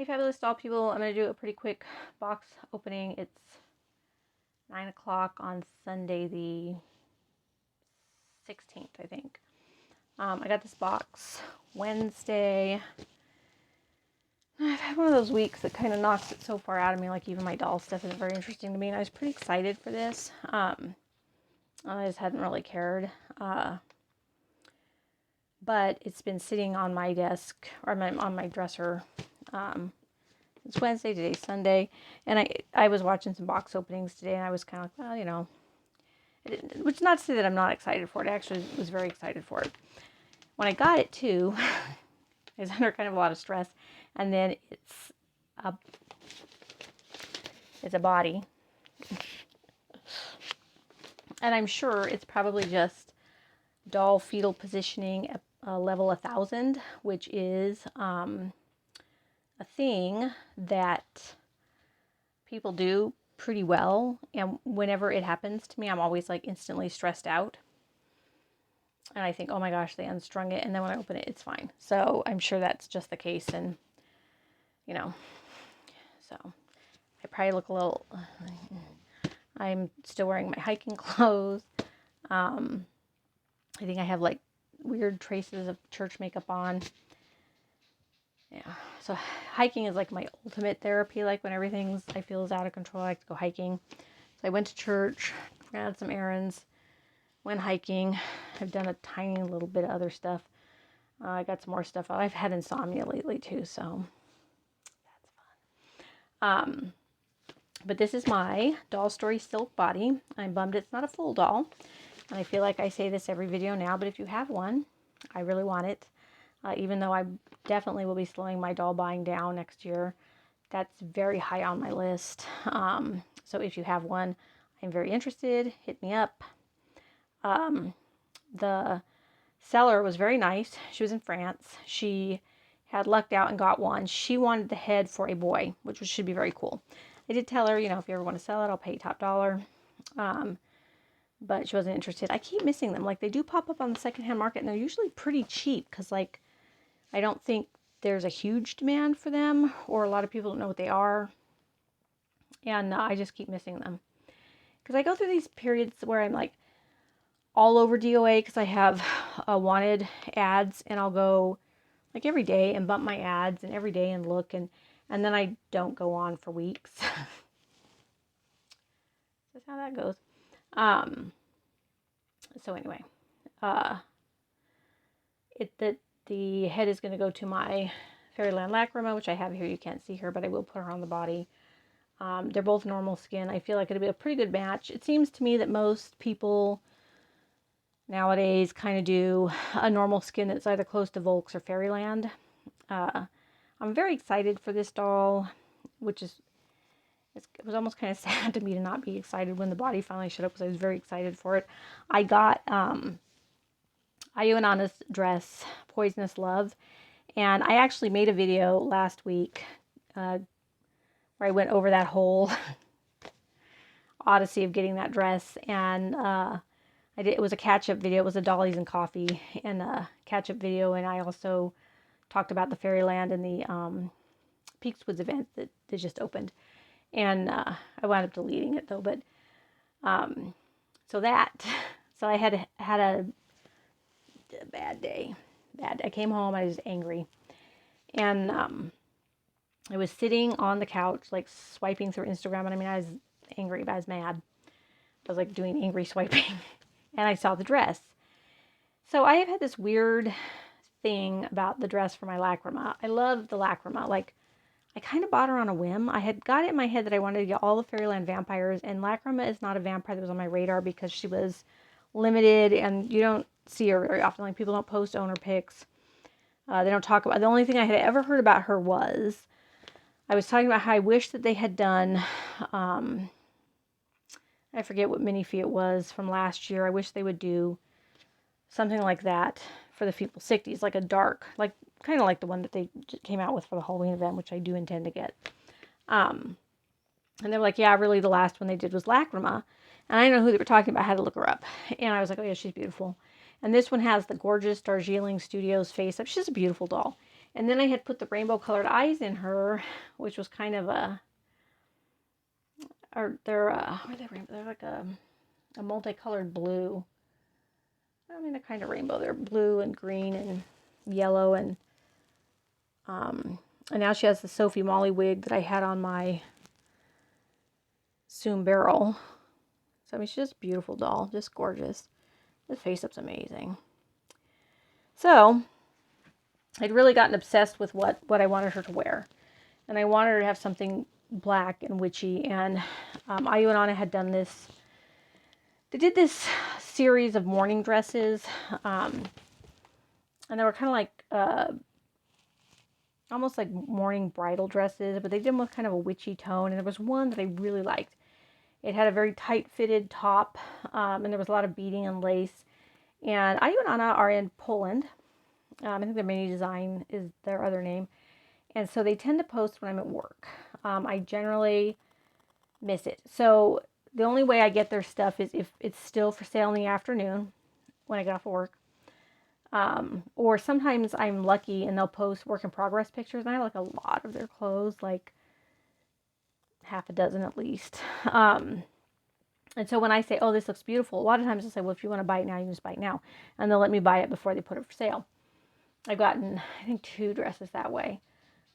Hey fabulous doll people, I'm going to do a pretty quick box opening. It's 9 o'clock on Sunday the 16th, I think. I got this box Wednesday. I've had one of those weeks that kind of knocks it so far out of me, like even my doll stuff isn't very interesting to me, and I was pretty excited for this. I just hadn't really cared. But it's been sitting on my desk, or on my dresser. It's Wednesday, today's Sunday, and I was watching some box openings today, and I was kind of like, well, you know, which is not to say that I'm not excited for it. I actually was very excited for it. When I got it, too, I was under kind of a lot of stress, and then it's a body, and I'm sure it's probably just doll fetal positioning at level 1000, which is a thing that people do pretty well, and whenever it happens to me, I'm always like instantly stressed out, and I think, oh my gosh, they unstrung it, and then when I open it, it's fine. So I'm sure that's just the case, and you know, so I probably look a little, I'm still wearing my hiking clothes. I think I have like weird traces of church makeup on. Yeah, so hiking is like my ultimate therapy. Like when I feel is out of control, I like to go hiking. So I went to church, ran some errands, went hiking. I've done a tiny little bit of other stuff. I got some more stuff. I've had insomnia lately too, so that's fun. But this is my Doll Stories Sylke body. I'm bummed it's not a full doll. And I feel like I say this every video now, but if you have one, I really want it. Even though I definitely will be slowing my doll buying down next year. That's very high on my list. So if you have one, I'm very interested. Hit me up. The seller was very nice. She was in France. She had lucked out and got one. She wanted the head for a boy, which should be very cool. I did tell her, you know, if you ever want to sell it, I'll pay you top dollar. But she wasn't interested. I keep missing them. Like, they do pop up on the secondhand market, and they're usually pretty cheap because, like, I don't think there's a huge demand for them, or a lot of people don't know what they are. And I just keep missing them. Because I go through these periods where I'm like all over DOA because I have wanted ads, and I'll go like every day and bump my ads and every day and look, and then I don't go on for weeks. That's how that goes. So anyway, the head is going to go to my Fairyland Lacrima, which I have here. You can't see her, but I will put her on the body. They're both normal skin. I feel like it'll be a pretty good match. It seems to me that most people nowadays kind of do a normal skin that's either close to Volks or Fairyland. I'm very excited for this doll, which is, it was almost kind of sad to me to not be excited when the body finally showed up, because I was very excited for it. I got Ayu and Anna's dress, Poisonous Love, and I actually made a video last week where I went over that whole odyssey of getting that dress, and it was a catch-up video. It was a Dollies and Coffee and a catch-up video, and I also talked about the Fairyland and the Peaks Woods event that just opened. And I wound up deleting it though, but so I had a bad day. I came home, I was angry, and I was sitting on the couch like swiping through Instagram, and I mean, I was angry, but I was mad. I was like doing angry swiping, and I saw the dress. So I have had this weird thing about the dress for my Lacrima. I love the Lacrima. Like, I kind of bought her on a whim. I had got it in my head that I wanted to get all the Fairyland vampires, and Lacrima is not a vampire that was on my radar because she was limited, and you don't see her very often. Like, people don't post owner pics. They don't talk about. The only thing I had ever heard about her was, I was talking about how I wish that they had done, I forget what minifee it was from last year. I wish they would do something like that for the Feeble 60s, like a dark, like kind of like the one that they came out with for the Halloween event, which I do intend to get. And they were like, yeah, really the last one they did was Lacrima. And I didn't know who they were talking about. I had to look her up. And I was like, oh yeah, she's beautiful. And this one has the gorgeous Darjeeling Studios face up. She's a beautiful doll. And then I had put the rainbow colored eyes in her, which was kind of a, or they're like a multicolored blue. I mean, they're kind of rainbow. They're blue and green and yellow, and now she has the Sophie Molly wig that I had on my Zoom barrel. So I mean, she's just a beautiful doll, just gorgeous. The face-up's amazing. So I'd really gotten obsessed with what I wanted her to wear, and I wanted her to have something black and witchy. And Ayu and Anna had done this. They did this series of morning dresses, and they were kind of like almost like morning bridal dresses, but they did them with kind of a witchy tone. And there was one that I really liked. It had a very tight-fitted top, and there was a lot of beading and lace. And Ayu and Anna are in Poland. I think their Mini Design is their other name. And so they tend to post when I'm at work. I generally miss it. So the only way I get their stuff is if it's still for sale in the afternoon when I get off of work. Or sometimes I'm lucky and they'll post work in progress pictures. And I have like a lot of their clothes, like half a dozen at least. And so when I say, oh, this looks beautiful, a lot of times they'll say, well, if you want to buy it now, you can just buy it now. And they'll let me buy it before they put it for sale. I've gotten, I think, 2 dresses that way.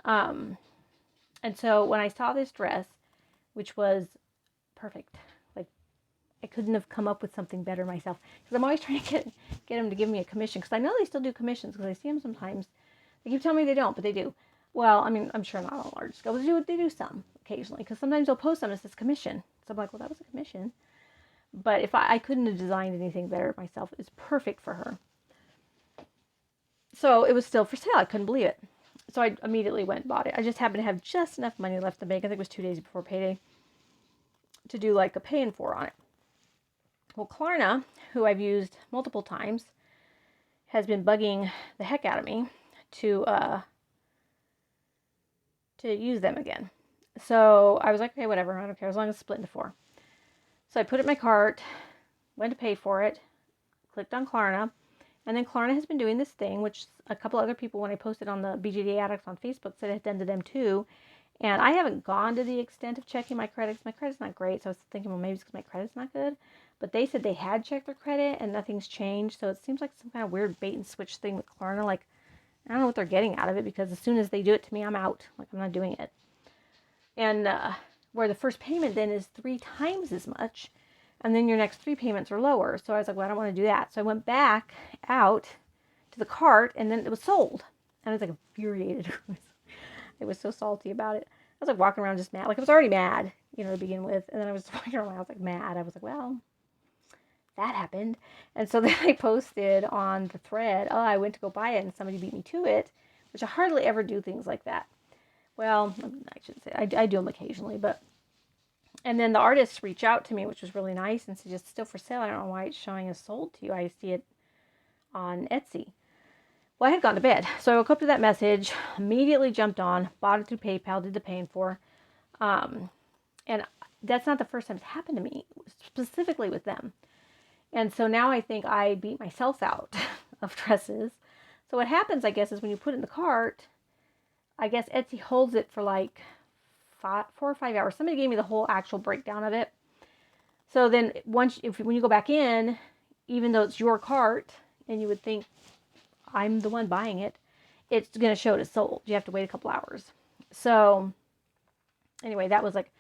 And so when I saw this dress, which was perfect, like I couldn't have come up with something better myself. Because I'm always trying to get them to give me a commission. Because I know they still do commissions, because I see them sometimes. They keep telling me they don't, but they do. Well, I mean, I'm sure not on a large scale, but they do some occasionally. Because sometimes they'll post them as this commission. So I'm like, well, that was a commission. But if I couldn't have designed anything better myself, it's perfect for her. So it was still for sale. I couldn't believe it. So I immediately went and bought it. I just happened to have just enough money left to make. I think it was 2 days before payday to do like a pay in for on it. Well, Klarna, who I've used multiple times, has been bugging the heck out of me to use them again. So I was like, okay, whatever. I don't care as long as it's split into 4. So I put it in my cart, went to pay for it, clicked on Klarna, and then Klarna has been doing this thing, which a couple other people, when I posted on the BJD Addicts on Facebook, said it had done to them too. And I haven't gone to the extent of checking my credits. My credit's not great, so I was thinking, well, maybe it's because my credit's not good. But they said they had checked their credit and nothing's changed. So it seems like some kind of weird bait and switch thing with Klarna. Like, I don't know what they're getting out of it, because as soon as they do it to me, I'm out. Like, I'm not doing it. And where the first payment then is 3 times as much, and then your next 3 payments are lower. So I was like, well, I don't want to do that. So I went back out to the cart, and then it was sold. And I was like infuriated. I was so salty about it. I was like walking around just mad. Like, I was already mad, to begin with. And then I was walking around, I was like mad. I was like, well, that happened. And so then I posted on the thread, oh, I went to go buy it and somebody beat me to it, which I hardly ever do things like that. Well, I shouldn't say, I do them occasionally, but, and then the artists reach out to me, which was really nice, and said, it's still for sale. I don't know why it's showing as sold to you. I see it on Etsy. Well, I had gone to bed, so I woke up to that message, immediately jumped on, bought it through PayPal, did the paying for, and that's not the first time it's happened to me, specifically with them. And so now I think I beat myself out of dresses. So what happens, I guess, is when you put it in the cart, I guess Etsy holds it for like 4 or 5 hours. Somebody gave me the whole actual breakdown of it. So then when you go back in, even though it's your cart, and you would think I'm the one buying it, it's going to show it as sold. You have to wait a couple hours. So anyway, that was like,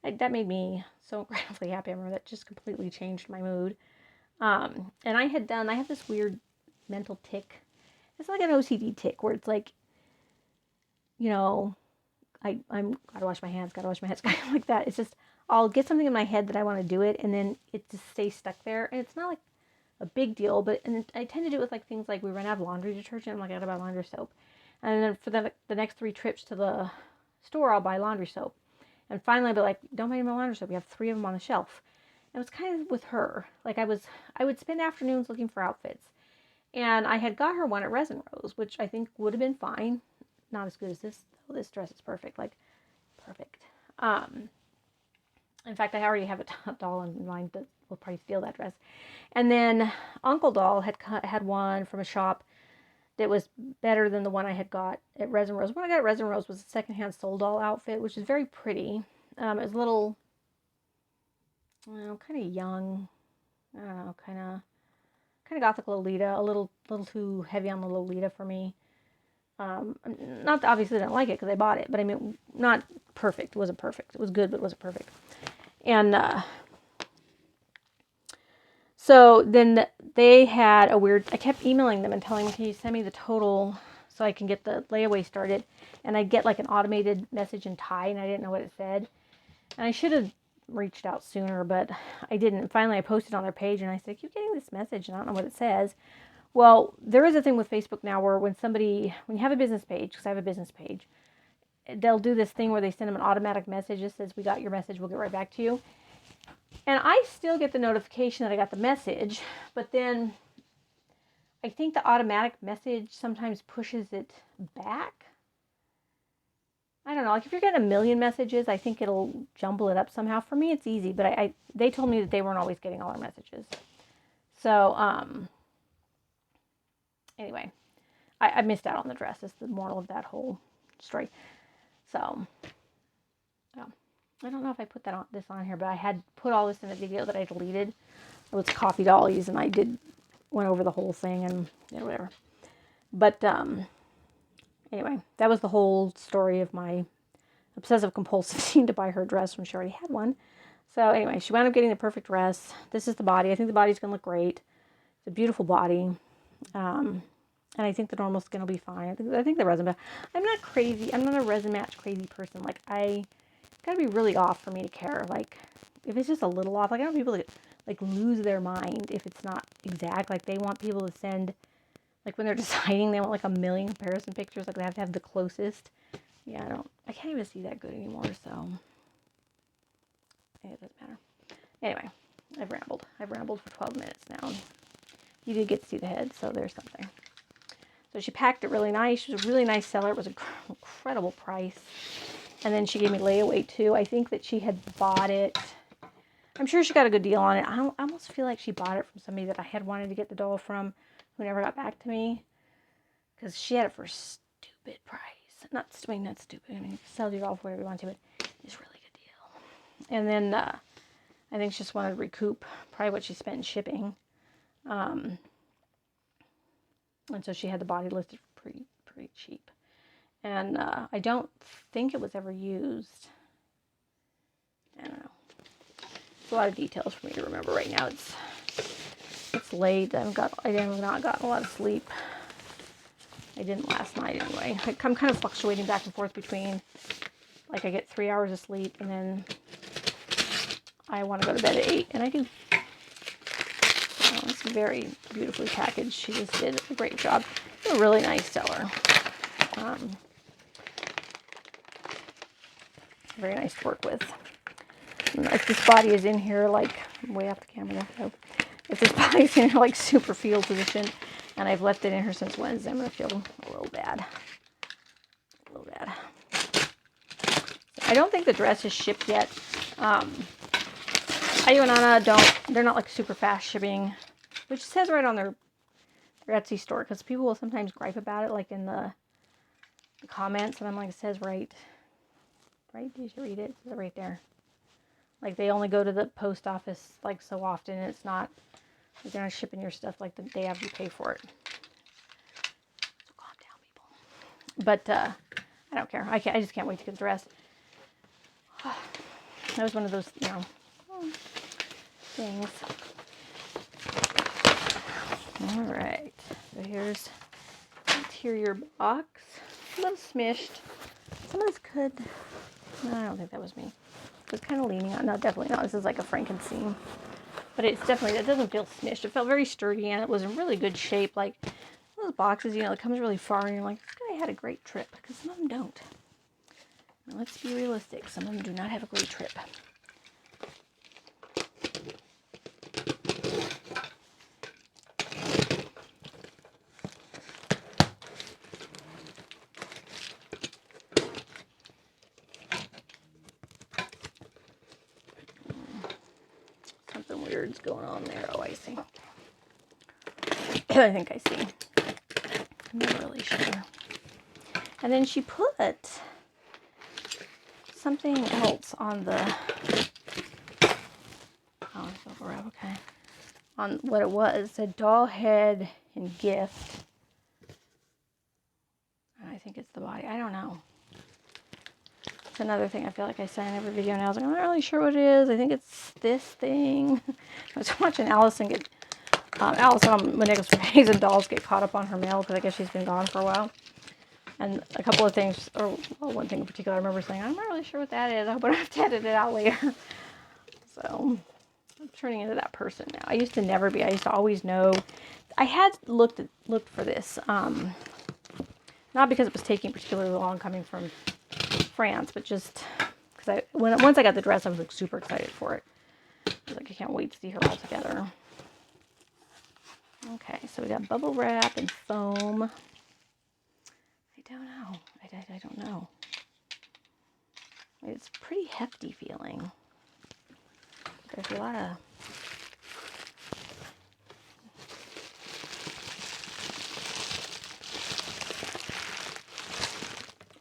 that made me so incredibly happy. I remember that just completely changed my mood. And I have this weird mental tick. It's like an OCD tick where it's like, I'm gotta wash my hands, kind of like that. It's just, I'll get something in my head that I want to do it, and then it just stays stuck there. And it's not like a big deal, but I tend to do it with like things like we run out of laundry detergent. I'm like, I gotta buy laundry soap. And then for the next 3 trips to the store, I'll buy laundry soap. And finally I'll be like, don't buy any more laundry soap. We have 3 of them on the shelf. And it was kind of with her. Like I would spend afternoons looking for outfits. And I had got her one at Resin Rose, which I think would have been fine. Not as good as this. Oh, this dress is perfect. Like, perfect. In fact, I already have a doll in mind that will probably steal that dress. And then Uncle Doll had one from a shop that was better than the one I had got at Resin Rose. What I got at Resin Rose was a secondhand Soul Doll outfit, which is very pretty. It was a little, kind of young. I don't know, kind of gothic Lolita, a little too heavy on the Lolita for me. Not obviously I didn't like it because I bought it, but I mean, not perfect. It wasn't perfect. It was good, but it wasn't perfect. And so then they had a weird, I kept emailing them and telling them, can you send me the total so I can get the layaway started? And I'd get like an automated message in Thai, and I didn't know what it said. And I should have reached out sooner, but I didn't. And finally, I posted on their page, and I said, I keep getting this message, and I don't know what it says. Well, there is a thing with Facebook now where when you have a business page, because I have a business page, they'll do this thing where they send them an automatic message that says, we got your message, we'll get right back to you. And I still get the notification that I got the message, but then I think the automatic message sometimes pushes it back. I don't know, like if you're getting a million messages, I think it'll jumble it up somehow. For me, it's easy, but they told me that they weren't always getting all our messages. So, anyway, I missed out on the dress. It's the moral of that whole story. So, I don't know if I put this on here, but I had put all this in a video that I deleted. It was Coffee Dollies, and I went over the whole thing and whatever. But anyway, that was the whole story of my obsessive compulsive need to buy her a dress when she already had one. So anyway, she wound up getting the perfect dress. This is the body. I think the body's going to look great. It's a beautiful body. And I think the normal skin will be fine. I think the resin match. I'm not crazy. I'm not a resin match crazy person. Like, gotta be really off for me to care. Like, if it's just a little off, like, I don't want people to like lose their mind if it's not exact. Like, they want people to send, like, when they're deciding, they want like a million comparison pictures. Like, they have to have the closest. Yeah, I can't even see that good anymore. So it doesn't matter. Anyway, I've rambled for 12 minutes now. You did get to see the head, so there's something. So she packed it really nice. She was a really nice seller. It was an incredible price. And then she gave me layaway too. I think that she had bought it. I'm sure she got a good deal on it. I almost feel like she bought it from somebody that I had wanted to get the doll from who never got back to me. Because she had it for a stupid price. Not stupid. I mean, sell your doll for whatever you want to, but it's a really good deal. And then I think she just wanted to recoup probably what she spent in shipping. And so she had the body listed for pretty cheap. And I don't think it was ever used. I don't know. It's a lot of details for me to remember right now. It's late. I have not gotten a lot of sleep. I didn't last night anyway. I'm kind of fluctuating back and forth between, like, I get 3 hours of sleep and then I want to go to bed at 8, and I do. It's very beautifully packaged. She just did a great job. A really nice seller. Very nice to work with. And if this body is in here, like, way off the camera, so if this body is in here, like, super fetal position, and I've left it in here since Wednesday, I'm going to feel a little bad. So I don't think the dress is shipped yet. IU and Anna they're not, like, super fast shipping, which says right on their Etsy store, because people will sometimes gripe about it, like, in the comments, and I'm like, it says right, did you read it? It says it right there. Like, they only go to the post office, like, so often, and it's not, like, they're not shipping your stuff, like, the day after you pay for it. So calm down, people. But, I don't care. I just can't wait to get the dress. That was one of those, things. Alright, so here's the interior box. A little smished. Some of this could, no, I don't think that was me. It was kind of leaning on, no, definitely not. This is like a Frankenstein. But it's definitely, it doesn't feel smished. It felt very sturdy, and it was in really good shape. Like, those boxes, it comes really far, and you're like, this guy had a great trip, because some of them don't. Now, let's be realistic. Some of them do not have a great trip. Something weird's going on there. Oh, I see. I think I see. I'm not really sure. And then she put something else on the, oh, it's bubble wrap, okay. On what it was, a doll head and gift. I think it's the body. I don't know. It's another thing I feel like I say in every video, and I was like, I'm not really sure what it is. I think it's this thing. I was watching Allison get, Allison on Maniga's Rays and Dolls get caught up on her mail because I guess she's been gone for a while. And a couple of things, or well, one thing in particular, I remember saying, I'm not really sure what that is. I hope I don't have to edit it out later. So I'm turning into that person now. I used to never be. I used to always know. I had looked for this. Not because it was taking particularly long coming from France, but just because once I got the dress, I was like super excited for it. I was like, I can't wait to see her all together. Okay, so we got bubble wrap and foam. I don't know. I don't know. It's pretty hefty feeling. There's a lot of...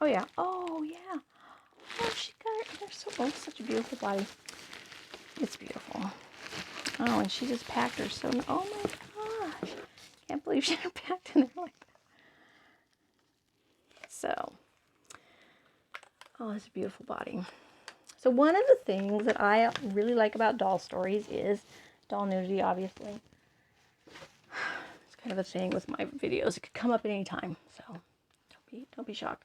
Oh, yeah. Oh, yeah. Oh, she got it. They're so both such a beautiful body. It's beautiful. Oh, and she just packed her so... Oh, my gosh. Can't believe she had her packed in there like that. So... Oh, it's a beautiful body. So one of the things that I really like about doll stories is doll nudity, obviously. It's kind of a thing with my videos. It could come up at any time, so don't be shocked.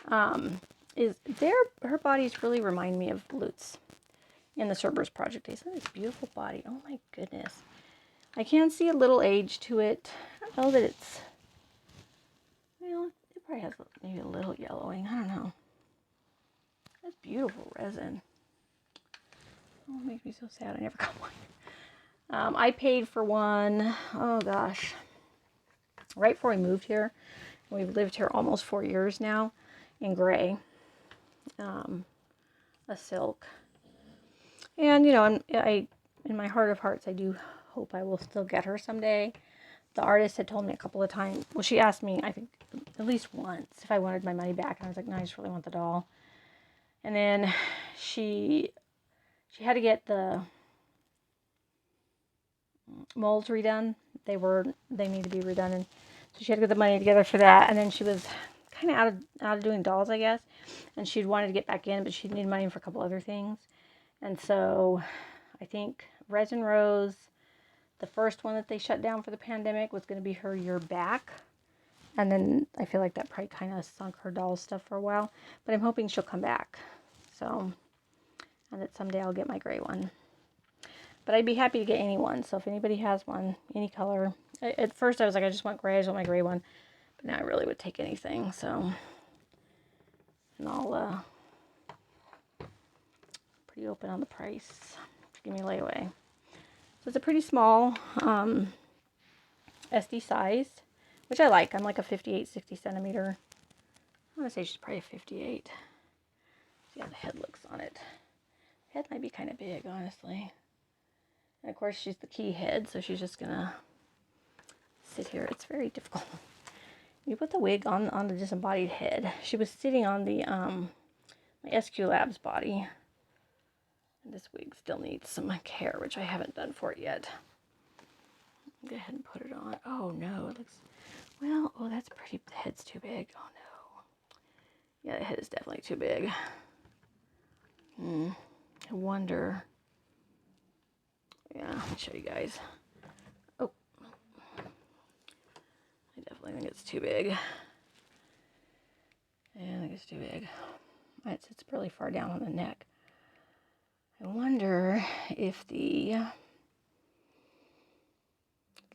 Her bodies really remind me of Lutz in the Cerberus Project Days. Look at this beautiful body. Oh my goodness. I can see a little age to it. I don't know that it's, well, it probably has maybe a little yellowing. I don't know. That's beautiful resin. Oh, it makes me so sad I never got one. I paid for one, oh gosh, right before we moved here. We've lived here almost 4 years now, in gray, a silk. And, you know, in my heart of hearts, I do hope I will still get her someday. The artist had told me a couple of times, well, she asked me, I think, at least once if I wanted my money back. And I was like, no, I just really want the doll. And then she had to get the molds redone. They need to be redone, and so she had to get the money together for that. And then she was kind of out of doing dolls, I guess, and she'd wanted to get back in, but she needed money for a couple other things. And so I think Resin Rose, the first one that they shut down for the pandemic, was going to be her year back. And then I feel like that probably kind of sunk her doll stuff for a while, but I'm hoping she'll come back. So, and that someday I'll get my gray one. But I'd be happy to get any one. So if anybody has one, any color. At first I was like, I just want gray. I just want my gray one. But now I really would take anything. So, and I'll pretty open on the price. Give me a layaway. So it's a pretty small SD size, which I like. I'm like a 58, 60 centimeter. I want to say she's probably a 58. See how the head looks on it. Head might be kind of big, honestly. And of course, she's the key head, so she's just gonna sit here. It's very difficult. You put the wig on the disembodied head. She was sitting on the my SQ Labs body. And this wig still needs some care, which I haven't done for it yet. Go ahead and put it on. Oh no, it looks, well, oh, that's pretty. The head's too big. Oh no. Yeah, the head is definitely too big. I wonder. Yeah, I'll show you guys. Oh, I definitely think it's too big. Yeah, I think it's too big. It sits really far down on the neck. I wonder if the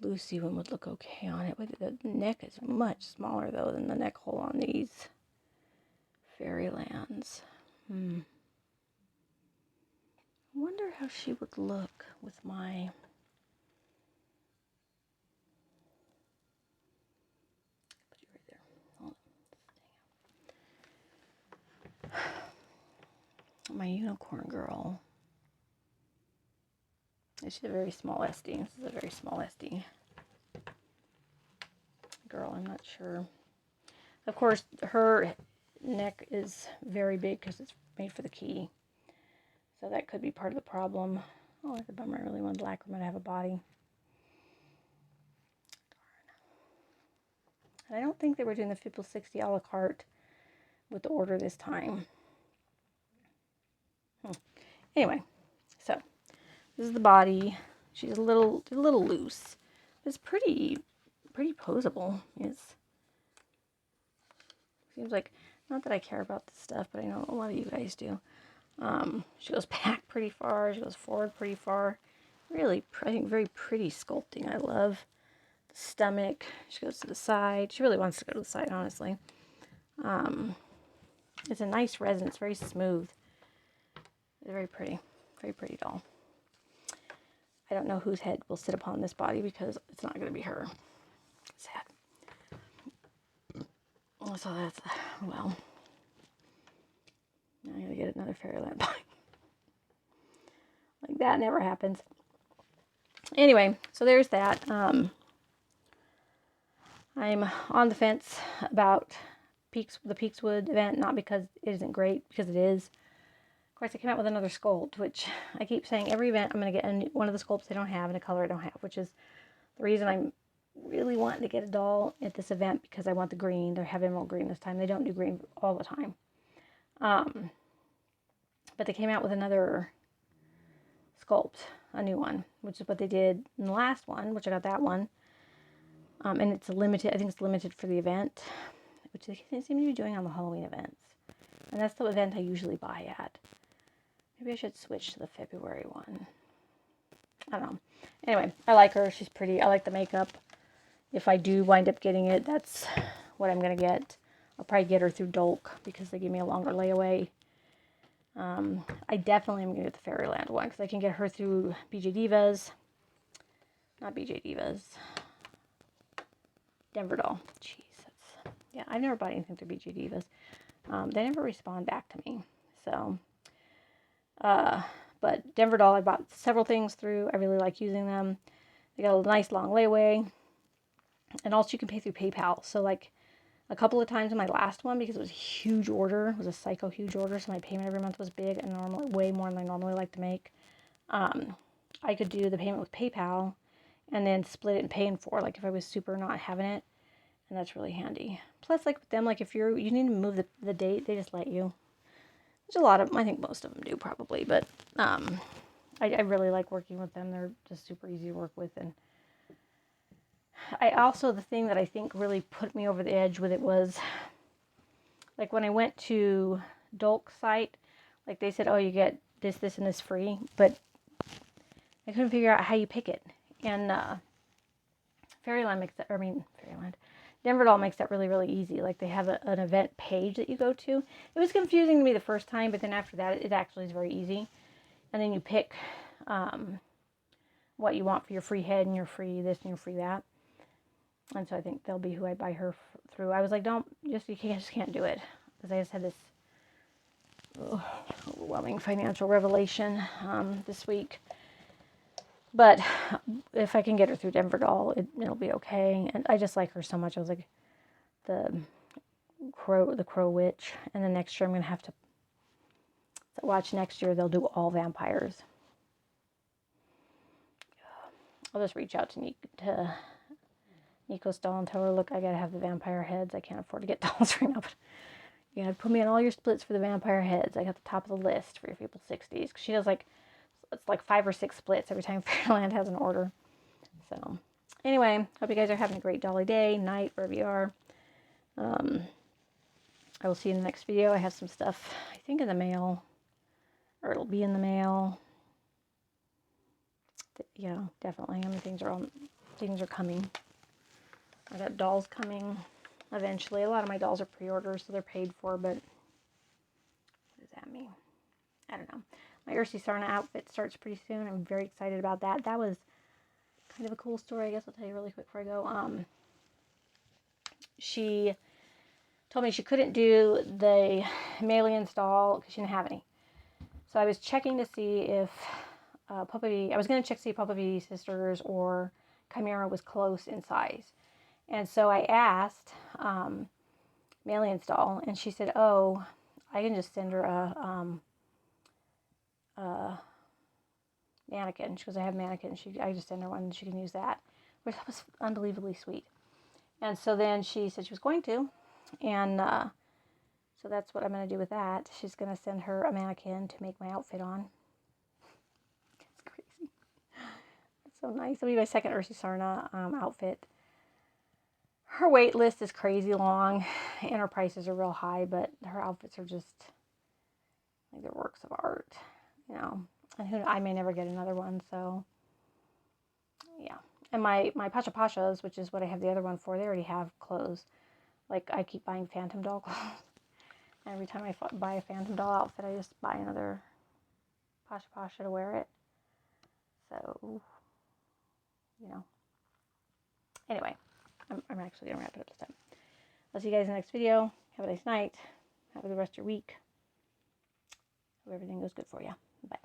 Lucy one would look okay on it. The neck is much smaller, though, than the neck hole on these Fairylands. I wonder how she would look with my... Put you right there. Hold on. My unicorn girl. She's a very small SD. This is a very small SD girl. I'm not sure. Of course, her neck is very big because it's made for the key. So that could be part of the problem. Oh, that's a bummer. I really wanted Lacrima to have a body. And I don't think they were doing the 50-60 a la carte with the order this time. Anyway, so this is the body. She's a little loose. It's pretty posable. Seems like, not that I care about this stuff, but I know a lot of you guys do. She goes back pretty far. She goes forward pretty far. Really, I think very pretty sculpting. I love the stomach. She goes to the side. She really wants to go to the side, honestly. It's a nice resin. It's very smooth. It's very pretty doll. I don't know whose head will sit upon this body because it's not going to be her. Sad. So that's, well, now I gotta get another Fairyland body. Like, that never happens. Anyway, so there's that. I'm on the fence about the Peakswood event, not because it isn't great, because it is. Of course, I came out with another sculpt, which I keep saying every event I'm going to get one of the sculpts they don't have and a color I don't have, which is the reason I'm really wanting to get a doll at this event, because I want the green. They have emerald green this time. They don't do green all the time. But they came out with another sculpt, a new one, which is what they did in the last one, which I got that one. And it's limited. I think it's limited for the event, which they seem to be doing on the Halloween events. And that's the event I usually buy at. Maybe I should switch to the February one. I don't know. Anyway, I like her. She's pretty. I like the makeup. If I do wind up getting it, that's what I'm going to get. I'll probably get her through Dolk because they give me a longer layaway. I definitely am going to get the Fairyland one because I can get her through BJD. Not BJD. Denver Doll. Jeez. Yeah, I've never bought anything through BJD. They never respond back to me. So, but Denver Doll, I bought several things through. I really like using them. They got a nice long layaway. And also you can pay through PayPal. So, like, a couple of times in my last one, because it was a huge order, it was a psycho huge order, so my payment every month was big and normally way more than I normally like to make. I could do the payment with PayPal and then split it and pay in four, like if I was super not having it, and that's really handy. Plus, like with them, like if you need to move the date, they just let you. There's a lot of them, I think most of them do probably, but I really like working with them. They're just super easy to work with. And I also, the thing that I think really put me over the edge with it was, like when I went to Dolk's site, like they said, oh, you get this, and this free, but I couldn't figure out how you pick it. And Denver Doll makes that really, really easy. Like they have an event page that you go to. It was confusing to me the first time, but then after that, it actually is very easy. And then you pick what you want for your free head and your free this and your free that. And so I think they'll be who I buy her through. I was like, you just can't do it. Because I just had this overwhelming financial revelation this week. But if I can get her through Denver Doll, it'll be okay. And I just like her so much. I was like, the Crow Witch. And then next year I'm going to have to watch. Next year they'll do all vampires. I'll just reach out to Nico's doll and tell her, look, I got to have the vampire heads. I can't afford to get dolls right now. But you got to put me on all your splits for the vampire heads. I got the top of the list for your People 60s. Because she does it's like 5 or 6 splits every time Fairyland has an order. So, anyway, hope you guys are having a great dolly day, night, wherever you are. I will see you in the next video. I have some stuff, I think, in the mail. Or it'll be in the mail. Yeah, definitely. I mean, things are coming. I got dolls coming eventually. A lot of my dolls are pre-orders, so they're paid for, but what does that mean? I don't know. My Ursi Sarna outfit starts pretty soon. I'm very excited about that. That was kind of a cool story. I guess I'll tell you really quick before I go. She told me she couldn't do the Malians doll because she didn't have any. So I was checking to see if I was going to check to see if Papa V Sisters or Chimera was close in size. And so I asked Lillian's doll, and she said, "Oh, I can just send her a mannequin." She goes, "I have a mannequin. I just send her one, and she can use that," which was unbelievably sweet. And so then she said she was going to, and so that's what I'm going to do with that. She's going to send her a mannequin to make my outfit on. It's crazy. It's so nice. It'll be my second Ursi Sarna outfit. Her wait list is crazy long, and her prices are real high, but her outfits are just like they're works of art, you know. And I may never get another one, so yeah. And my Pacha Pachas, which is what I have the other one for, they already have clothes. Like, I keep buying Phantom doll clothes. And every time I buy a Phantom doll outfit, I just buy another Pacha Pacha to wear it. So, you know. Anyway, I'm actually going to wrap it up this time. I'll see you guys in the next video. Have a nice night. Have a good rest of your week. Hope everything goes good for you. Bye.